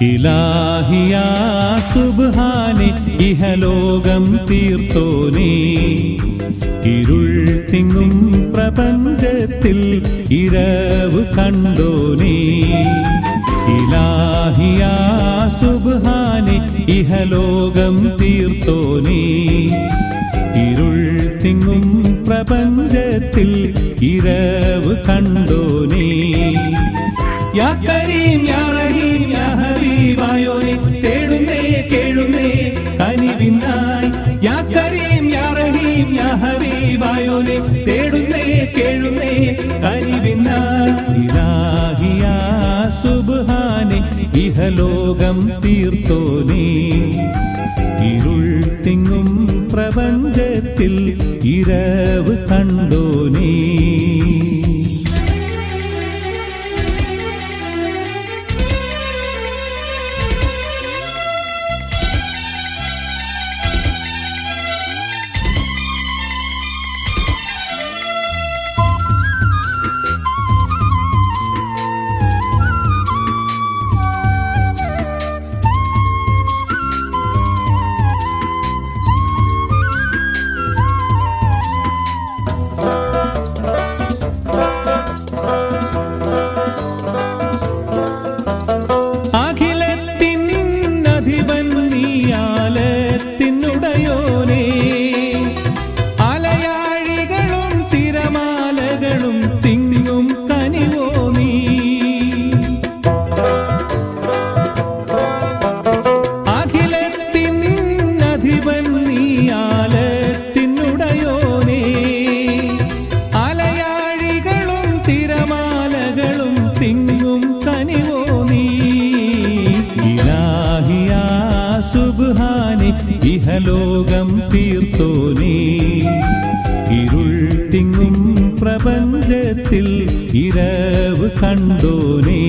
ഇലാഹിയാ സുബ്ഹാനെ ഇഹലോകം തീർത്തോനേ, ഇരുൾ തിങ്ങും പ്രപഞ്ചത്തിൽ ഇരവ് കണ്ടോനേ. ഇലാഹിയാ സുബ്ഹാനെ ഇഹലോകം തീർത്തോനേ, ഇരുൾ തിങ്ങും പ്രപഞ്ചത്തിൽ ഇരവ് കണ്ടോനേ. യാ കരീം യാ റഹീം യാ ഹബീബായോനെ തേടുന്നേ കേഴുന്നേ കനിവിനായി. യാ കരീം യാ റഹീം യാ ഹബീബായോനെ തേടുന്നേ കേഴുന്നേ കനിവിനായി. ഇലാഹിയാ സുബ്ഹാനെ ഇഹലോകം തീർത്തോനേ, ഇരുൾ തിങ്ങും പ്രപഞ്ചത്തിൽ ഇരവ് കണ്ടോനേ. ഇഹലോകം തീർത്തോനേ, ഇരുൾ തിങ്ങും പ്രപഞ്ചത്തിൽ ഇരവ് കണ്ടോനേ.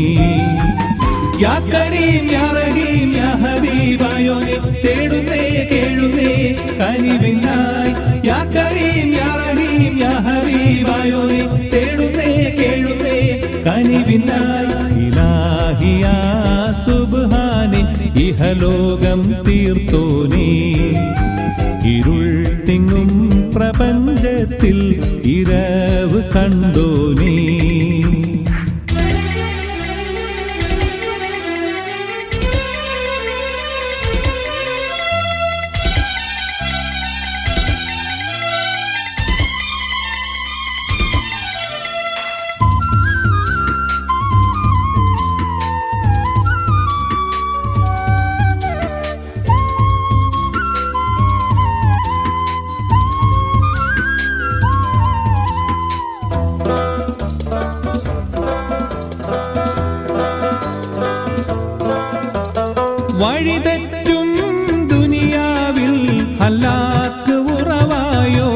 യാ കരീം യാ റഹീം യാ ഹബീബായോനെ തേടുന്നേ കേഴുന്നേ കനിവിനായി. യാ കരീം യാ റഹീം യാ ഹബീബായോനെ തേടുന്നേ കേഴുന്നേ കനിവിനായി. ഇലാഹിയാ സുബ്ഹാനെ ഇഹലോകം തീർത്തോനേ, ഇരുൾ തിങ്ങും പ്രപഞ്ചത്തിൽ ഇരവ് കണ്ടോനേ. വഴിതെറ്റും ദുനിയാവിൽ ഹലാക്ക് ഉറവായോ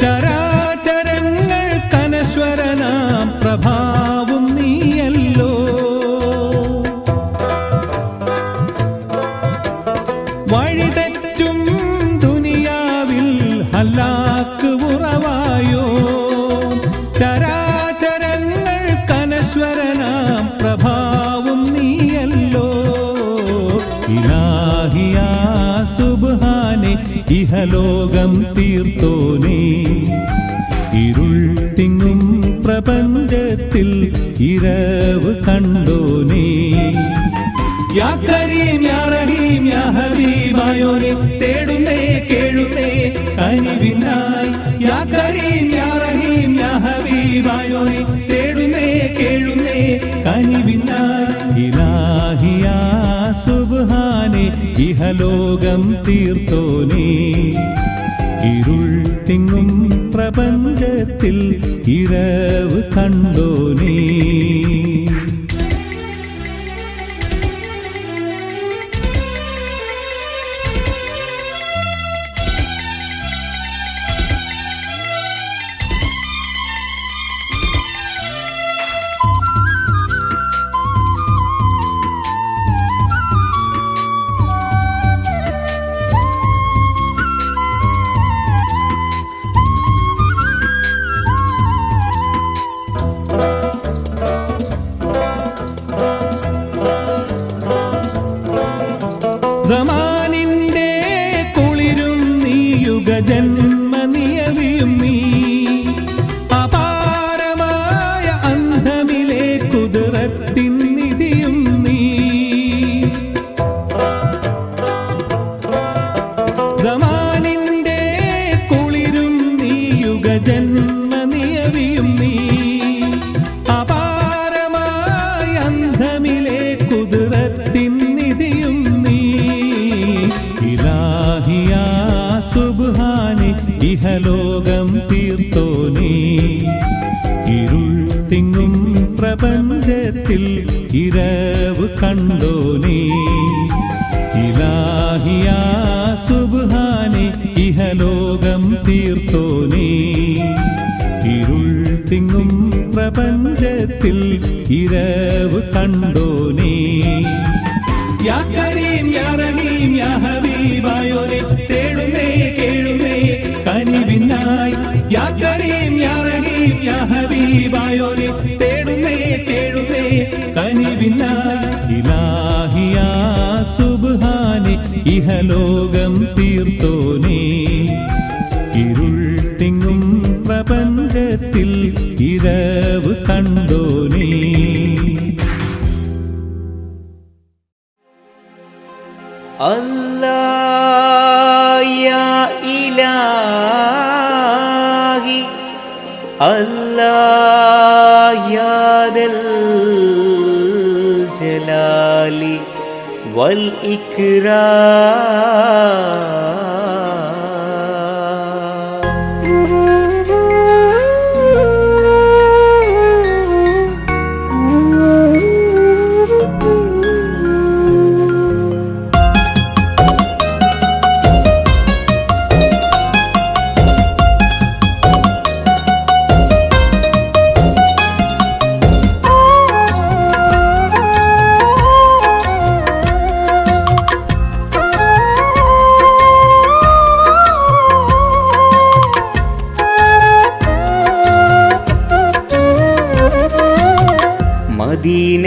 ചരാചരങ്ങൾ കനശ്വരനാം പ്രഭാവും നീയല്ലോ വഴിതെറ്റും ദുനിയാവിൽ ഹലാക്ക് ഉറവായോ ചരാചരങ്ങൾ കനശ്വരനാം പ്രഭാവും നീയല്ലോ ഇലാഹിയാ സുബ്ഹാനെ ഇഹലോകം തീർത്തോനേ ഇരുൾ തിങ്ങും പ്രപഞ്ചത്തിൽ ഇരവ് കണ്ടോനേ യാ കരീം യാ റഹീം യാ ഹബീബായോനെ തേടുന്നേ കേഴുന്നേ കനിവിനായി യാ കരീം യാ റഹീം യാ ഹബീബായോനെ തേടുന്നേ കേഴുന്നേ കനിവിനായി ഇലാഹിയാ സുബ്ഹാനെ ഇഹലോകം തീർത്തോനേ ഇരുൾ തിങ്ങും പ്രപഞ്ചത്തിൽ ഇരവ് കണ്ടോനേ സമാനിന്റെ കുളിരും നീ യുഗജന്മനിയവിയും നീ അപാരമായ അന്ധമിലെ കുതിരത്തിൻ നിധിയും നീ സമാനിന്റെ കുളിരും നീ യുഗജന്മനിയവിയും നീ അപാരമായ അന്ധമിലെ കുതിരത്തിൻ നിധിയും നീ ഇലാഹിയാ സുബ്ഹാനെ ഇഹലോകം തീർത്തോനേ ഇരുൾ തിങ്ങും പ്രപഞ്ചത്തിൽ ഇരവ് കണ്ടോനേ ഇലാഹിയാ സുബ്ഹാനെ ഇഹലോകം തീർത്തോനേ ഇരുൾ തിങ്ങും പ്രപഞ്ചത്തിൽ ഇരവ് കണ്ടോനേ യാ കരീം യാ റഹീം യാ ഹബീബായോനെ തേടുന്നേ കേഴുന്നേ കനിവിനായി യാ കരീം യാ റഹീം യാ ഹബീബായോനെ തേടുന്നേ കേഴുന്നേ കനിവിനായി ഇലാഹിയാ സുബ്ഹാനെ ഇഹലോകം തീർത്തോനേ ഇരുൾ തിങ്ങും പ്രപഞ്ചത്തിൽ ഇരവ് കണ്ടോനേ അല്ലാഹ് യാ ഇലാഹി അല്ലാഹ് യാ ദൽ ജലാലി വൽ ഇക്റാം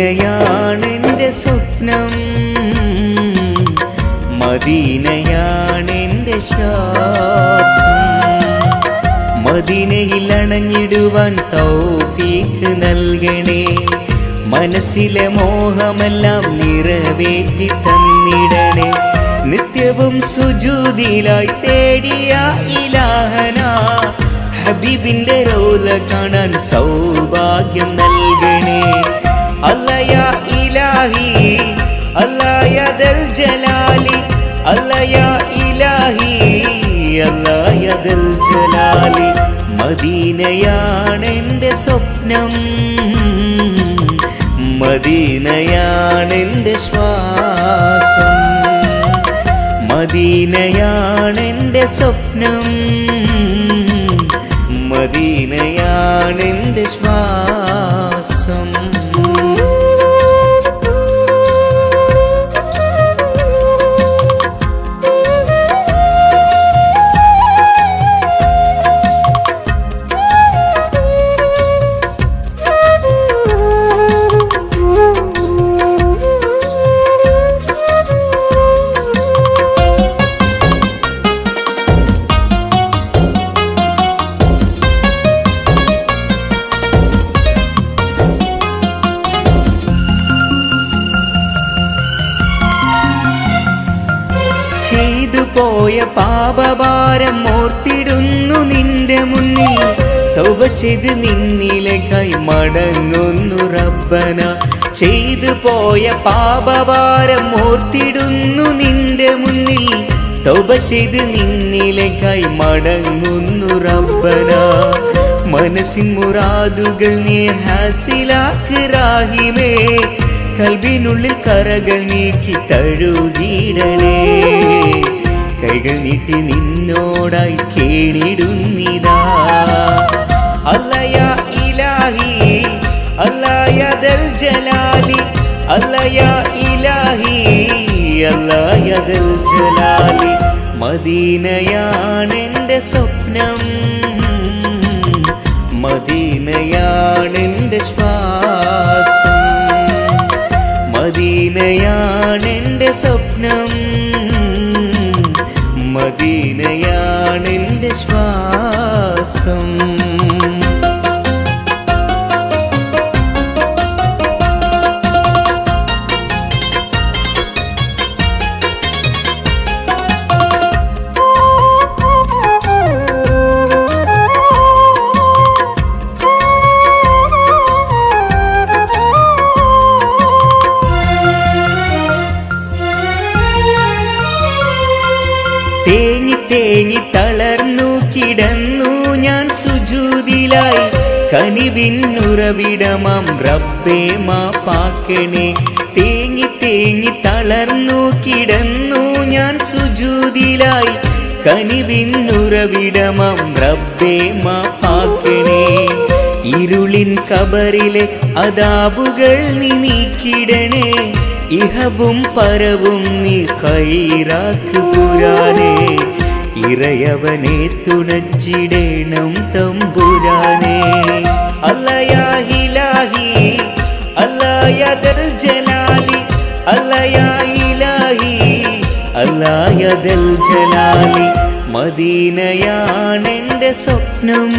മദീനയാണെൻ്റെ സ്വപ്നം മദീനയാണെൻ്റെ ശ്വാസം മദീനയിൽ അണഞ്ഞിടുവാൻ തൗഫീഖ് നൽകണേ മനസ്സിലെ മോഹമെല്ലാം നിറവേറ്റി തന്നിടണേ നിത്യവും സുജൂദിലായി തേടിയ ഇലാഹന ഹബീബിന്റെ റൗള കാണാൻ സൗഭാഗ്യം നൽകണേ അല്ലാഹ് യാ ഇലാഹി അല്ലാഹ് യാ ദൽ ജലാലി അല്ലാഹ് യാ ഇലാഹി അല്ലാഹ് യാ ദൽ ജലാലി മദീനയാണെൻ്റെ സ്വപ്നം മദീനയാണെൻ്റെ ശ്വാസം മദീനയാണെൻ്റെ സ്വപ്നം, മദീനയാണെൻ്റെ ശ്വാസം. ചെയ്തു പോയ പാപഭാരം ഓർത്തിടുന്നു നിന്റെ മുന്നിൽ, തൗബ ചെയ്ത് നിന്നിലേക്കായി മടങ്ങുന്നു റബ്ബന. ചെയ്തു പോയ പാപഭാരം ഓർത്തിടുന്നു നിന്റെ മുന്നിൽ, തൗബ ചെയ്ത് നിന്നിലേക്കായി മടങ്ങുന്നു റബ്ബന. മനസ്സിൻ മുറാദുകൾ നീ ഹാസിലാക്ക് റാഹിമേ, കൽബിനുള്ളിൽ കറകൾ നീക്കി തഴുകിടണേ. കൈകൾ നീട്ടി നിന്നോടായി കേണിടുന്നിതാ. അല്ലയാ ഇലാഹി അല്ലായദൽ ജലാലി, അല്ലയാ ഇലാഹി അല്ലായദൽ ജലാലി. മദീനയാണെൻ്റെ സ്വപ്നം, മദീനയാണെൻ്റെ ശ്വാസം, മദീനയാണെൻ്റെ സ്വപ്നം, മദീനയാണെൻ്റെ ശ്വാസം. തേങ്ങി തേങ്ങി തളർന്നു കിടന്നു ഞാൻ സുജൂദിലായി, കനിവിന്നുറവിടമാം റബ്ബേ മാപ്പാക്കണേ. തേങ്ങി തേങ്ങി തളർന്നു കിടന്നു ഞാൻ സുജൂദിലായി, കനിവിന്നുറവിടമാം റബ്ബേ മാപ്പാക്കണേ. ഇരുളിൻ കബറിലെ അദാബുകൾ നീ നീക്കിടണേ, ഇഹവും പരവും നീ ഖൈറാക്ക് പുരാനേ. ഇറയവനെ തുണച്ചിടേണം തമ്പുരാനേ. അല്ലയാ ഇലാഹി അല്ലായദൽ ജലാലി, അല്ലയാ ഇലാഹി അല്ലായദൽ ജലാലി. മദീനയാണെൻ്റെ സ്വപ്നം,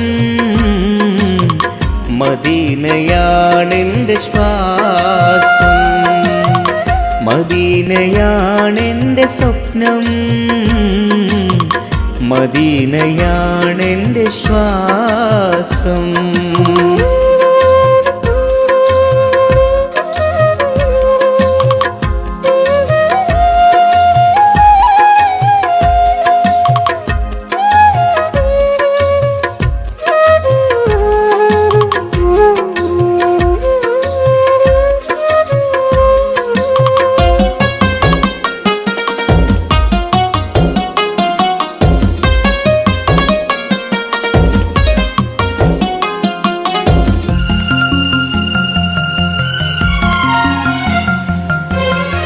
മദീനയാണെൻ്റെ ശ്വാസം, മദീനയാണെൻ്റെ സ്വപ്നം, മദീനയാണെൻ്റെ ശ്വാസം.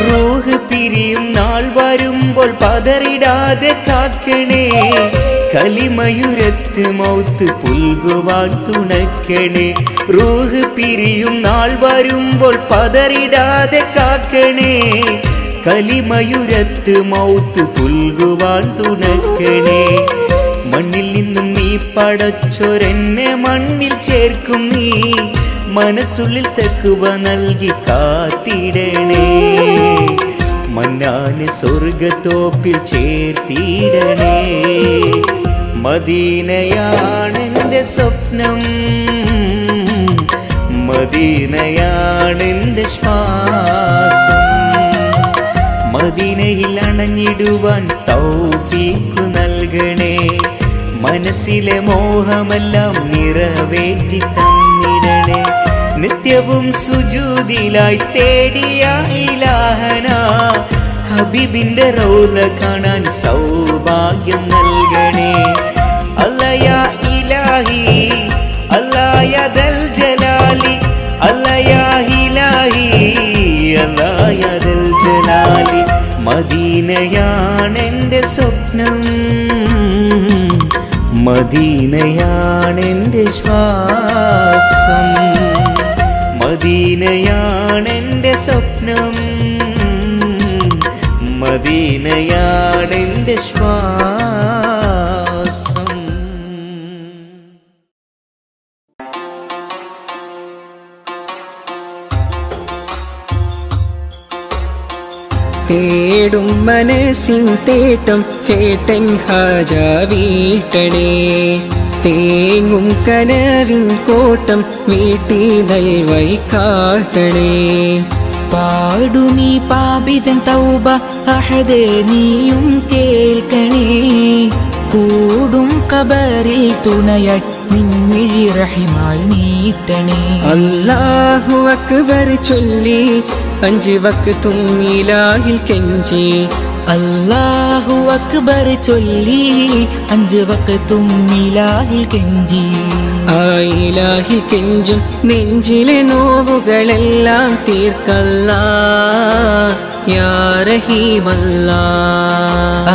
റൂഹ് പിരിയും നാൾ വരുമ്പോൾ പതറിടാതെ കാക്കണേ, കലിമയുരത്ത് മൗത്ത് പുൽകുവാൻ തുണക്കണേ. റൂഹ് പിരിയും നാൾ വരുമ്പോൾ പതറിടാതെ കാക്കണേ, കലിമയുരത്ത് മൗത്ത് പുൽകുവാൻ തുണക്കണേ. മണ്ണിൽ നിന്നും നീ പടച്ചൊരെന്നെ മണ്ണിൽ ചേർക്കും നീ, മനസ്സുള്ളിൽ തക്കുവ നൽകി കാത്തിടണേ. മന്നാന് സ്വർഗത്തോപ്പിൽ ചേർത്തിടണേ. മദീനയാണെൻ്റെ സ്വപ്നം, മദീനയാണെൻ്റെ ശ്വാസം. മദീനയിൽ അണഞ്ഞിടുവാൻ തൗഫീഖ് നൽകണേ. മനസ്സിലെ മോഹമെല്ലാം നിറവേറ്റി തന്നിടണേ. നിത്യവും സുജൂദിലായി തേടിയ ഇലാഹന, ഹബീബിന്റെ റൗള കാണാൻ സൗഭാഗ്യം നൽകണേ. അല്ലാ യാ ഇലാഹി അല്ലാ യാ ദൽ ജലാലി അല്ലാ യാ ഇലാഹി അല്ലാ യാ ദൽ ജലാലി. മദീനയാണെന്റെ സ്വപ്നം, മദീനയാണെന്റെ ശ്വാസം, മദീനയാണെന്റെ സ്വപ്നം, മദീനയാണെന്റെ ശ്വാസം. തേടും മനസ്സിൻ തേട്ടം കേട്ടൻ ഹാജ വീട്ടണേ. തേങ്ങും കനവിൻ കോട്ടം വീട്ടി നൽവൈ കാട്ടണേ. പാടുമീ പാപിതൻ തൗബ അഹദേ നീയും കേൾക്കണേ. കൂടും കബറിൽ തുണയായി നിൻമിഴി റഹിമാൽ നീട്ടണേ. അല്ലാഹു അക്ബർ ചൊല്ലി 5 വക്തും ഇലാഹിൽ കെഞ്ചി. അല്ലാഹു അക്ബർ ചൊല്ലി 5 വക്തും ഇലാഹിൽ കെഞ്ചി. ആ ഇലാഹിൽ കെഞ്ചും നെഞ്ചിലെ നോവുകളെല്ലാം തീർക്കല്ലാ യാ റഹീമല്ലാ.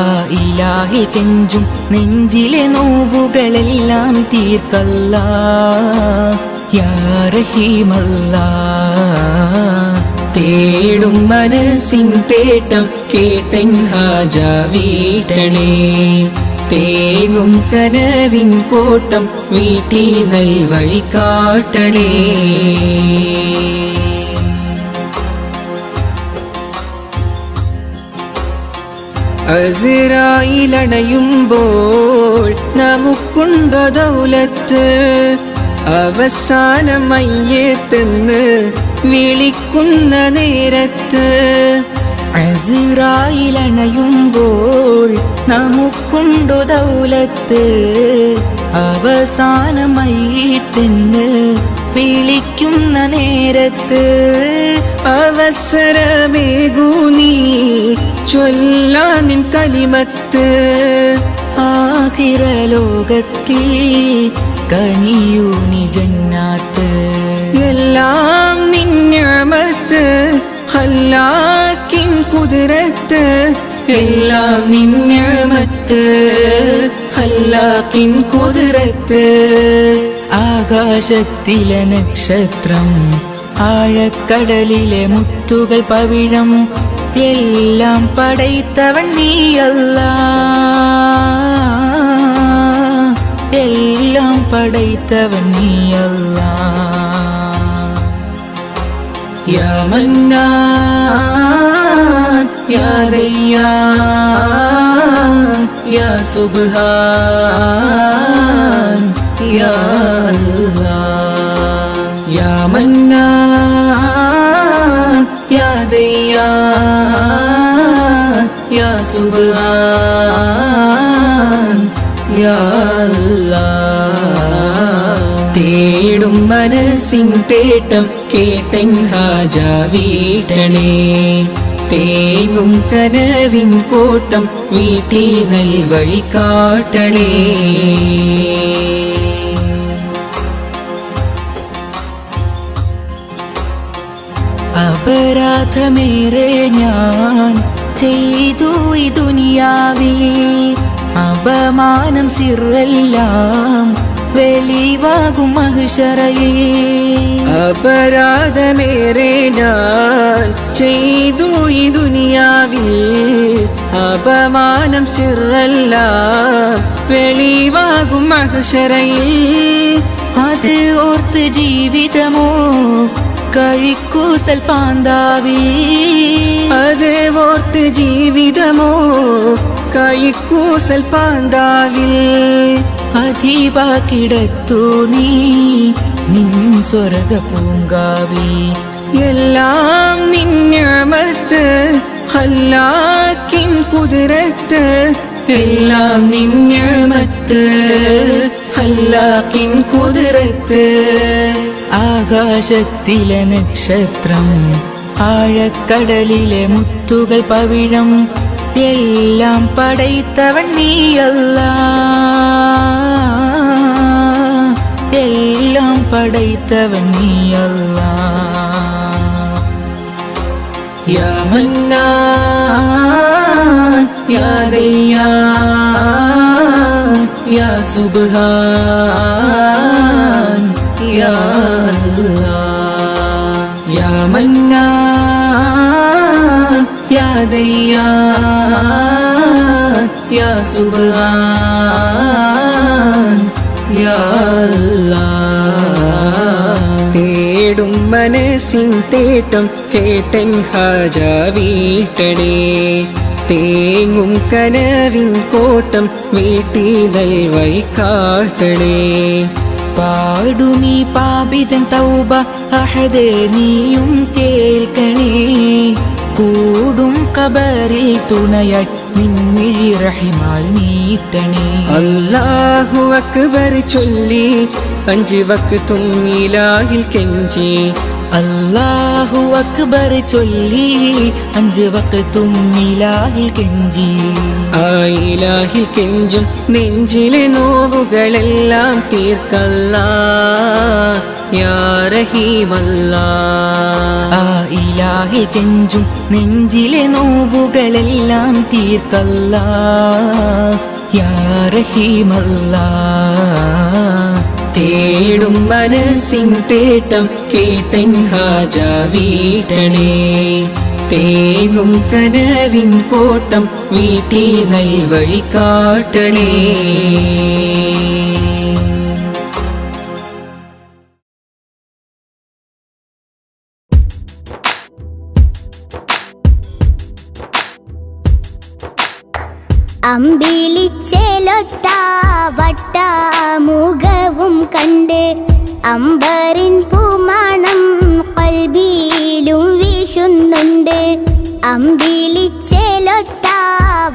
ആ ഇലാഹിൽ കെഞ്ചും നെഞ്ചിലെ നോവുകളെല്ലാം തീർക്കല്ലാ യാ റഹീമല്ലാ. തേടും മനസ്സിൻ തേട്ടം കേട്ടൻ ഹാജ വീട്ടണേ. തേങ്ങും കനവിൻ കോട്ടം വീട്ടി നൽവഴി കാട്ടണേ. അസ്റായിലണയുമ്പോൾ നമുക്കുണ്ടോ ദൗലത്ത്, അവസാനം മയ്യത്തെന്ന് വിളിക്കുന്ന നേരത്ത്. അസ്റായിലണയുമ്പോൾ നമുക്കുണ്ടോ ദൗലത്ത്, അവസാനമായിട്ടെന്ന് വിളിക്കുന്ന നേരത്ത്. അവസരമേകൂ നീ ചൊല്ലാനിൻ കലിമത്ത്. ആഖിറ ലോകത്തിൽ കനിയൂ നീ ജന്നാത്ത്. എല്ലാം നിന്യമത്ത് ഹല്ലാക്കിൻ കുതിരത്ത്. എല്ലാം നിന്യമത്ത് ഹല്ലാക്കിൻ കുതിരത്ത്. ആകാശത്തിലെ നക്ഷത്രം, ആഴക്കടലിലെ മുത്തുകൾ പവിഴം, എല്ലാം പടൈത്തവൻ നീയല്ലാ, എല്ലാം പടൈത്തവൻ നീയല്ലാ. യാ മന്നാൻ യാ ദയ്യാൻ യാ സുബ്ഹാൻ യാ അല്ലാഹ്. യാ മന്നാൻ യാ ദയ്യാൻ യാ സുബ്ഹാൻ യാ അല്ലാഹ്. തേടും മനസ്സിൻ തേട്ടം കേട്ടൻ ഹാജ വീട്ടണേ. തേങ്ങും കനവിൻ കോട്ടം വീട്ടി നൽവഴി കാട്ടണേ. അപരാധമേറെ ഞാൻ ചെയ്തു ഈ ദുനിയാവിൽ, അപമാനം സിറെല്ലാം വെളിവാകും മഹ്ശറയിൽ. അപരാധമേറെ ഞാൻ ചെയ്തു ഈ ദുനിയാവിൽ, അപമാനം സിറെല്ലാം വെളിവാകും മഹ്ശറയിൽ. അത് ഓർത്ത് ജീവിതമോ കഴിക്കൂസൽ പാന്താവി, അത് ഓർത്ത് ജീവിതമോ കൈക്കൂസൽ പാന്താവിൽ. അധീപാക്കിടത്തു നീ നിൻ സ്വർഗ പൂങ്കാവി. എല്ലാം നിന്യമത്ത് ഹല്ലാക്കിൻ കുതിരത്ത്. എല്ലാം നിന്യമത്ത് ഹല്ലാക്കിൻ കുതിരത്ത്. ആകാശത്തിലെ നക്ഷത്രം, ആഴക്കടലിലെ മുത്തുകൾ പവിഴം എല്ലാം പടൈത്തവൻ നീയല്ല, എല്ലാം പടൈത്തവൻ നീയല്ല. യാ മന്നാൻ യാ ദയ്യാൻ യാ സുബ്ഹാൻ യാ അല്ലാഹ്. യാ മന്നാൻ യാ ദയ്യാൻ യാ സുബ്ഹാൻ യാ അല്ലാഹ്. തേടും മനസ്സിൻ തേട്ടം കേട്ടൻ ഹാജ വീട്ടണേ, തേങ്ങും കനവിൻ കോട്ടം വീട്ടി ദൈവൈ കാട്ടണേ. പാടുമീ പാപിതൻ തൗബ അഹദേ നീയും കേൾക്കണേ, കൂടും കബറിൽ തുണയായി നിൻമിഴി റഹിമാൽ നീട്ടണേ. അല്ലാഹു അക്ബർ ചൊല്ലി 5 വക്തും ഇലാഹിൽ കെഞ്ചി, അല്ലാഹു അക്ബർ ചൊല്ലി 5 വക്തും ഇലാഹിൽ കെഞ്ചി. ആ ഇലാഹിൽ കെഞ്ചും നെഞ്ചിലെ നോവുകളെല്ലാം തീർക്കല്ലാ യാ റഹീമല്ലാ. ആ ഇലാഹിൽ കെഞ്ചും നെഞ്ചിലെ നോവുകളെല്ലാം തീർക്കല്ലാ യാ റഹീമല്ലാ. തേടും മനസ്സിൻ തേട്ടം കേട്ടൻ ഹാജ വീട്ടണേ, തേങ്ങും കനവിൻ കോട്ടം വീട്ടി നൽവഴി കാട്ടണേ. അമ്പിളിച്ചേലൊത്ത വട്ടമുഖവും കണ്ട് അമ്പറിൻ പൂമണം കൽബിയിലും വീശുന്നുണ്ട്. അമ്പിളിച്ചേലൊത്ത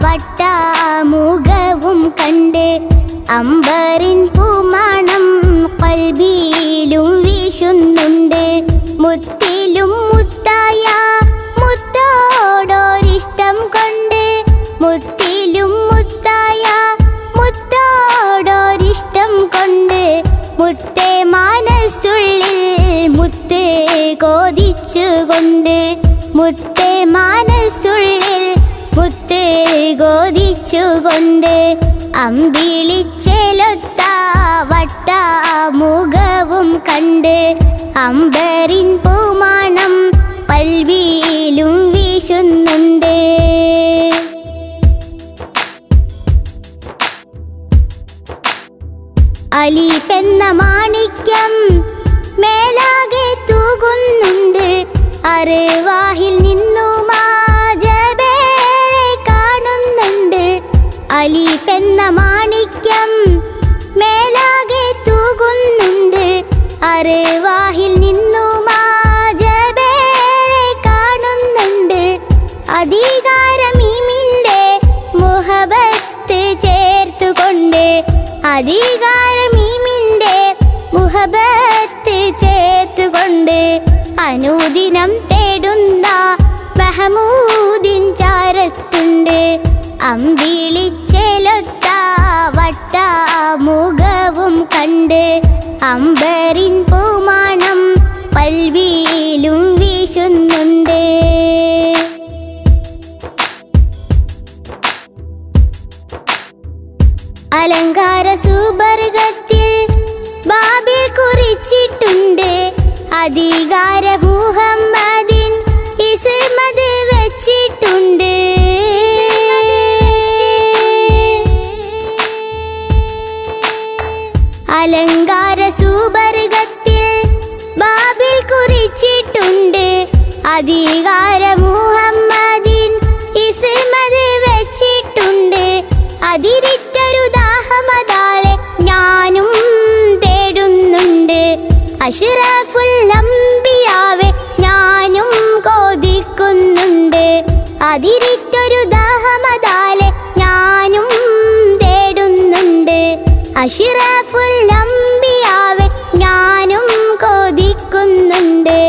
വട്ടമുഖവും കണ്ട് അമ്പറിൻ പൂമണം കൽബിയിലും വീശുന്നുണ്ട്. മുത്തിലും മുത്തായ മുത്തോടൊരിഷ്ടം കൊണ്ട്, മുത്തിലും മുത്തായ മുത്തോടൊരിഷ്ടം കൊണ്ട്, മുത്തേ മനസ്സുള്ളിൽ മുത്ത് കോതിച്ചുകൊണ്ട്, മുത്തേ മനസ്സുള്ളിൽ മുത്ത് കോതിച്ചുകൊണ്ട് അമ്പിളിച്ചേലൊത്ത വട്ടമുഖവും കണ്ട് അമ്പറിൻ പൂമണം കൽബിയിലും വീശുന്നുണ്ട്. അലീഫ് എന്ന മാണിക്യം മേലാകെ തൂകുന്നുണ്ട്. അർവാഹിൽ നിന്നും ആജബേരെ കാണുന്നുണ്ട്. അലീഫ് എന്ന മാണിക്യം മേലാകെ തൂകുന്നുണ്ട്. അർവാഹിൽ നിന്നും ആജബേരെ കാണുന്നുണ്ട്. അധികാരമീമിന്റെ മുഹബത്ത് ചേർത്തുകൊണ്ട്, അധികാരമീമിന്റെ മുഹബത്ത് ചേർത്തുകൊണ്ട് അനുദിനം തേടുന്ന മഹമൂദിൻ ചാരത്തുണ്ട്. അമ്പിളിച്ചേലൊത്ത വട്ടമുഖവും കണ്ട് അമ്പറിൻ പൂമണം കൽബിയിലും വീശുന്നുണ്ട്. അലങ്കാര സുബർഗത്തിൽ ബാബിൽ കുറിച്ചിട്ടുണ്ട്. അധികാര മുഹമ്മദിൻ ഇസ്മത് വെച്ചിട്ടുണ്ട്. അലങ്കാര സുബർഗത്തിൽ ബാബിൽ കുറിച്ചിട്ടുണ്ട്. അധികാര മുഹമ്മദിൻ ഇസ്മത് വെച്ചിട്ടുണ്ട്. അതിരിട്ടൊരു ദാഹമതാലെ ഞാനും തേടുന്നുണ്ട്. അഷ്റഫുൽ അംബിയാവെ ഞാനും കൊതിക്കുന്നുണ്ട്. അതിരിട്ടൊരു ദാഹമതാലെ ഞാനും തേടുന്നുണ്ട്. അഷ്റഫുൽ അംബിയാവെ ഞാനും കൊതിക്കുന്നുണ്ട്.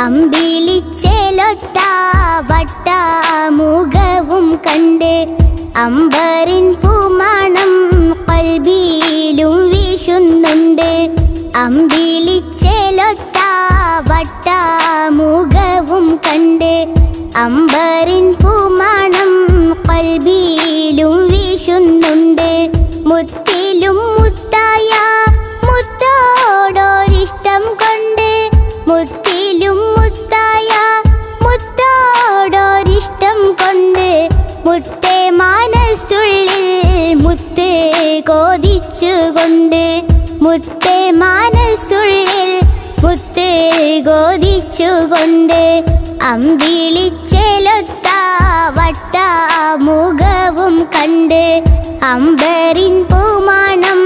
അമ്പിളിച്ചേലൊത്ത ചെലൊത്ത വട്ടമുഖവും കണ്ട് അമ്പറിൻ പൂമണം കൽബിയിലും വീശുന്നുണ്ട്. അമ്പിളിച്ചെലൊത്ത വട്ടമുഖവും കണ്ട് അമ്പറിൻ പൂമണം കൽബിയിലും വീശുന്നുണ്ട്. മുത്തിലും മുത്തായ മുത്തോടൊരിഷ്ടം കൊണ്ട് മുത്തിലും മുത്തായ മുത്തോടൊരിഷ്ടം കൊണ്ട് മുത്തേ മനസ്സുള്ളിൽ മുത്ത് കോതിച്ചുകൊണ്ട് മുത്തേ മനസ്സുള്ളിൽ മുത്ത് കോതിച്ചുകൊണ്ട് അമ്പിളിച്ചെലൊത്ത വട്ടമുഖവും കണ്ട് അമ്പറിൻ പൂമണം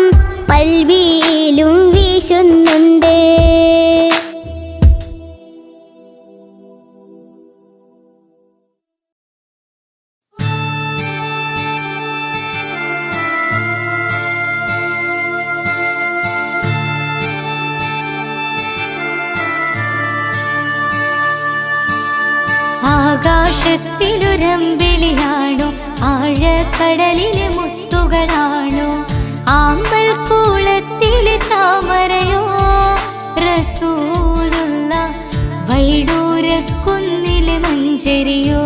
കൽബിയിലും വീശുന്നുണ്ട്. ആകാശത്തിലൊരമ്പിളിയാണോ ആഴക്കടലിലെ മുത്തുകളാണോ ആമ്പൽ കൂളത്തിലെ താമരയോ റസൂലുള്ള വൈഡൂരക്കുന്നിലെ മഞ്ചരിയോ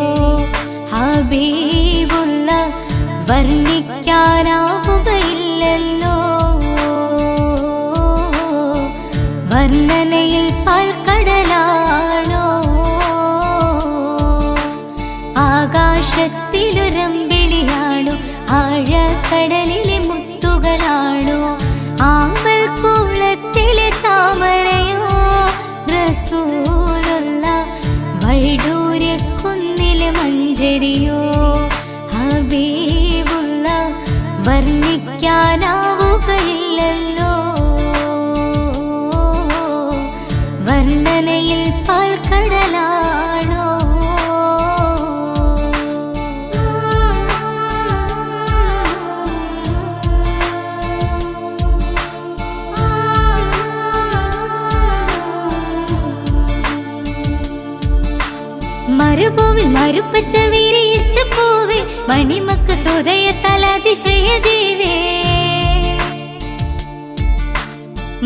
ഹബീബുള്ള വർണ്ണിക്കാനാവുകയില്ലല്ലോ വർണ്ണനയിൽ പാൽക്കടലാണോ ആകാശത്തിലൊരമ്പിളിയാണോ ആഴക്കടലിലെ മുത്തുകളാണോ ആമ്പൽ കൂളത്തിലെ താമരയോ റസൂലുള്ള വൈഡൂര്യക്കുന്നിലെ മഞ്ചരിയോ ഹബീബുള്ള വർണ്ണിക്കാനാവുകയില്ലല്ലോ വർണ്ണനയിൽ പാൽക്കടലാണോ മരുഭൂവിൽ മരുപ്പച്ച വിരിയിച്ച പൂവേ മണിമക്ക് തുതയത്താൽ അതിശയ ജീവേ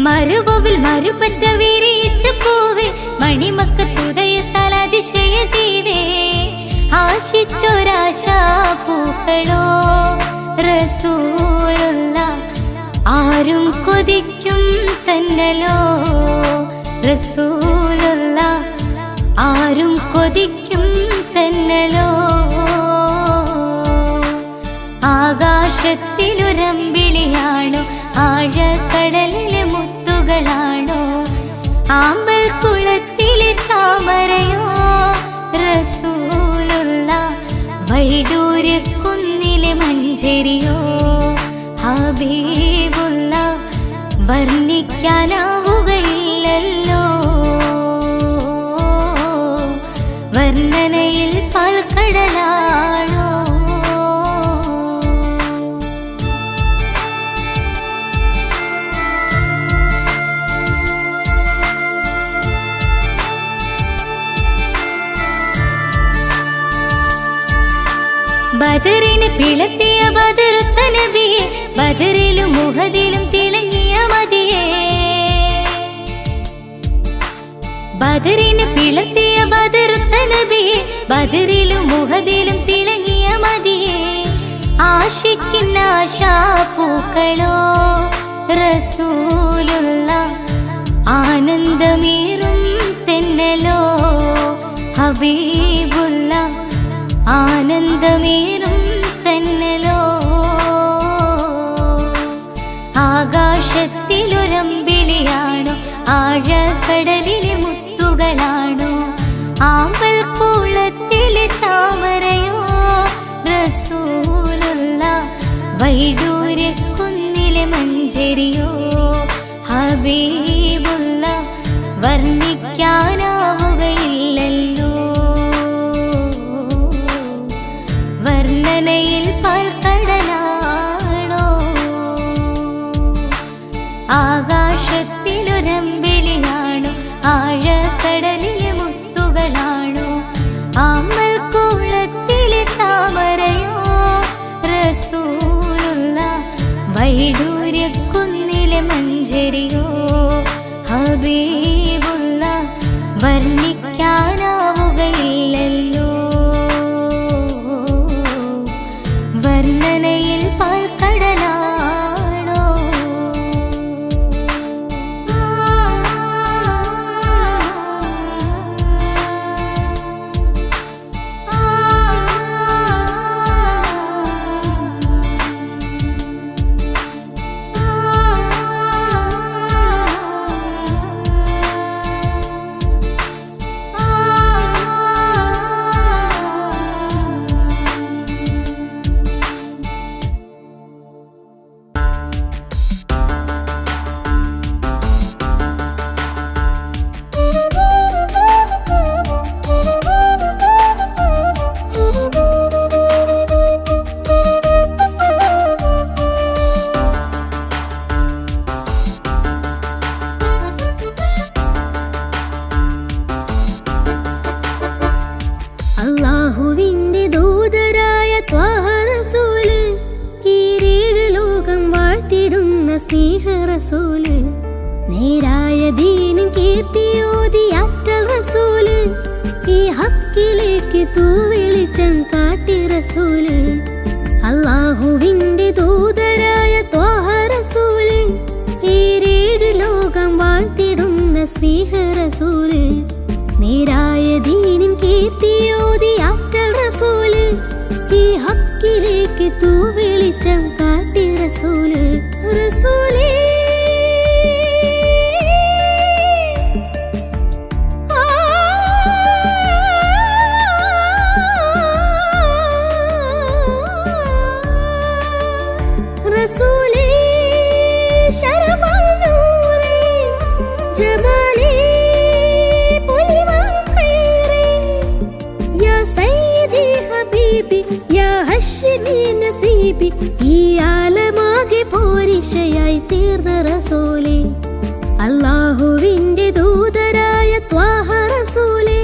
മരുഭൂവിൽ മരുപ്പച്ച വിരിയിച്ച പൂവേ മണിമക്ക് തുതയത്താൽ അതിശയ ജീവേ ആശിച്ചൊരാശാ പൂക്കളോ റസൂലുള്ള ആരും കൊതിക്കും തന്നലോ റസൂലുള്ള ആരും കൊതിക്കും തന്നലോ ആകാശത്തിലൊരമ്പിളിയാണോ ആഴക്കടലിലെ മുത്തുകളാണോ ആമ്പൽ കുളത്തിലെ താമരയോ റസൂലുള്ള വൈഡൂര്യക്കുന്നിലെ മഞ്ചരിയോ ഹബീബുള്ള വർണ്ണിക്കാനാവുകയില്ലല്ലോ വർണ്ണനയിൽ പാൽക്കടലാണോ ബദറിന് പിളത്തിയ ബദറുത്ത നബിയെ ബദറിലും മുഹദിലും തിളങ്ങിയ മതിയെ ബദറിന് പിളത്തിയ ബദറുത്ത നബിയെ ബദറിലും മുഹദിലും തിളങ്ങിയ മതിയെ ആശിക്കുന്ന ആശാപൂക്കളോ റസൂലുള്ള ആനന്ദമേറും തെന്നലോ ഹബീബുള്ള ആനന്ദമേറും തെന്നലോ ആകാശത്തിലൊരമ്പിളിയാണോ ആഴക്കടലിലെ മുത്തുകളാണോ ആമ്പൽ കൂളത്തിലെ താമരയോ റസൂലുള്ള വൈഡൂര്യക്കുന്നിലെ മഞ്ചരിയോ ഹബീബുള്ള വർണ്ണിക്കാനാവുകയില്ലല്ലോ വർണ്ണനയിൽ പാൽക്കടലാണോ ആകാശത്തിലൊരമ്പിളിയാണോ ആഴക്കടലിലെ മുത്തുകളാണോ കുന്നിലെ മഞ്ചരിയോ ഹബീബുള്ള വർണ്ണിക്കാനാവുകയില്ലല്ലോ വർണ്ണനയിൽ പാൽക്കടലാണോ അല്ലാഹുവിന്റെ ദൂതരായ ത്വാഹ റസൂല് ഈരേഴ് ലോകം വാഴ്ത്തിടുന്ന സ്നേഹ റസൂല് നേരായ ദീനിൻ കീർത്തിയോതിയാറ്റ റസൂല് ഈ ഹക്കിലേക്ക് തൂവെളിച്ചം കാട്ടി റസൂല് അല്ലാഹുവിന്റെ ദൂതരായ ത്വാഹ റസൂല് ഈരേഴ് ലോകം വാഴ്ത്തിടുന്ന സ്നേഹ റസൂല് നേരായ ദീനിൻ കീർത്തിയോതിയാറ്റൽ റസൂല് ഈ ഹക്കിലേക്ക് തൂവെളിച്ചം കാട്ടി റസൂല് റസൂലേ റസൂലേ ശരഫൽ നൂറേ ജമാലേ നസീബി ഈ ആലമാകെ പോരിഷയായി തീർന്ന റസൂലേ അല്ലാഹുവിന്റെ ദൂതരായ ത്വാഹ റസൂലേ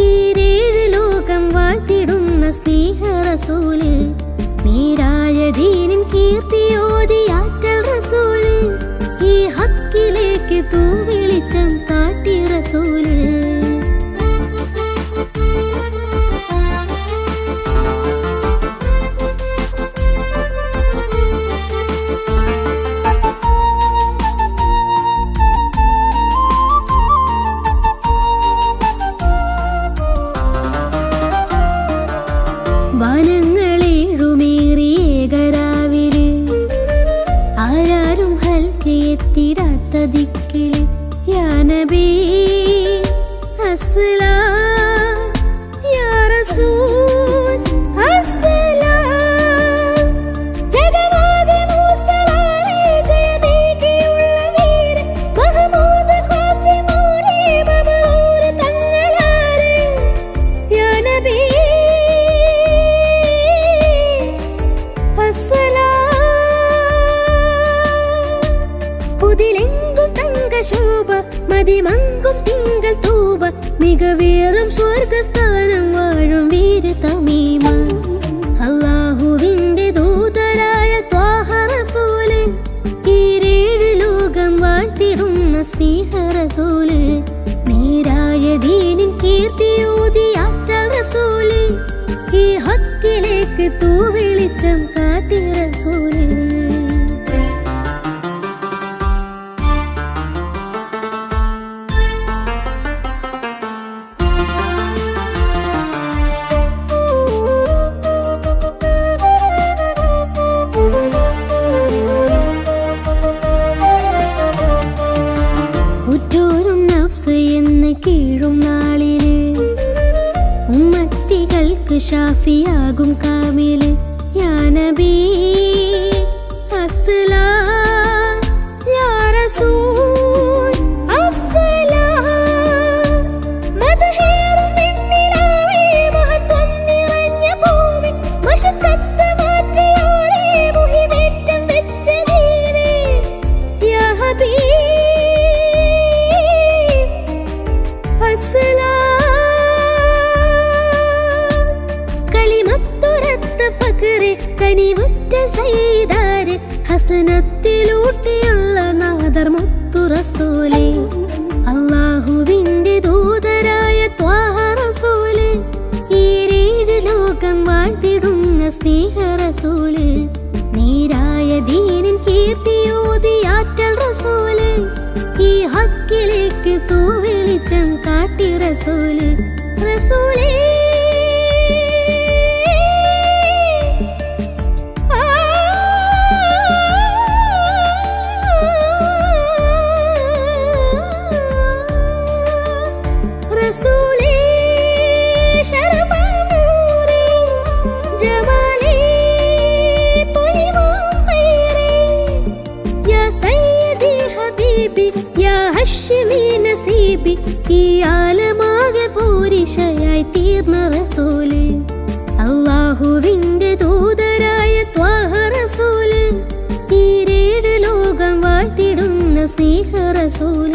ഈരേഴ് ലോകം വാഴ്ത്തിടുന്ന സ്നേഹ റസൂല് നേരായ ദീനിൻ കീർത്തിയോതിയാറ്റൽ റസൂല് ഈ ഹക്കിലേക്ക് തൂവെളിച്ചം കാട്ടി റസൂല് വനങ്ങളേഴുമേറിയേകരാവില് ആരാരും ഹൽക്കെത്തിടാത്ത ദിക്കില് യാ നബി അസ്സലാം യാ റസൂൽ അസ്സലാം ജഗന്നാഥ മൂസലാരേ ജയമേകിയുള്ള വീര മഹമൂദ് ഖാസിമോനെ ബബറൂർ തങ്ങളാരേ യാ നബി പുതിലെങ്കും തങ്കശോഭ മതിമങ്കും തിങ്കൾ തൂവ മികവേറും സ്വർഗസ്ഥാനം വാഴും വീര തമീമ അല്ലാഹുവിന്റെ ദൂതരായ ത്വാഹ റസൂല് ഈരേഴ് ലോകം വാഴ്ത്തിടുന്ന സ്നേഹ റസൂല് നേരായ ദീനിൻ കീർത്തിയോതിയാറ്റൽ റസൂല് ഈ ഹക്കിലേക്ക് തൂവെളിച്ചം കാട്ടി റസൂല് ഉറ്റോരും നഫ്സ് എന്ന് കീഴും നാളില് ഉമ്മത്തികൾക്ക് ഷാഫിയാകും കാമില് യാ നബി അസ്സലാം യാ റസൂൽ അസ്സലാം മദ്ഹേറും നിന്നിലാവേ മഹത്വം നിറഞ്ഞ ഭൂമി മശക്കത്ത് മാറ്റിയോരേ മുഹിമേറ്റം വെച്ച ദീനേ യാ ഹബീബ് കലിമത്തുരത്ത ഫഖ്റെ കനിവുറ്റ സയ്യിദാരെ ഹസനത്തിലൂട്ടി ലോകം വാഴ്ത്തിടുന്ന സ്നേഹ റസൂല് നേരായ ദീനിൻ കീർത്തിയോതി ആറ്റൽ റസൂല് ഈ ഹക്കിലേക്ക് തൂവെളിച്ചം കാട്ടി റസൂല് റസൂലേ رسولي شرف النور جمالي طيب خيري يا سيدي حبيبي يا هشمي نسيبي ഈ ആലമാകെ പൂരിശയായി തീർന്ന റസൂല് അല്ലാഹുവിന്റെ ദൂതരായ ത്വാഹ റസൂല് ഈ 7 ലോകം വാഴ്ത്തിടുന്ന സ്നേഹ റസൂല്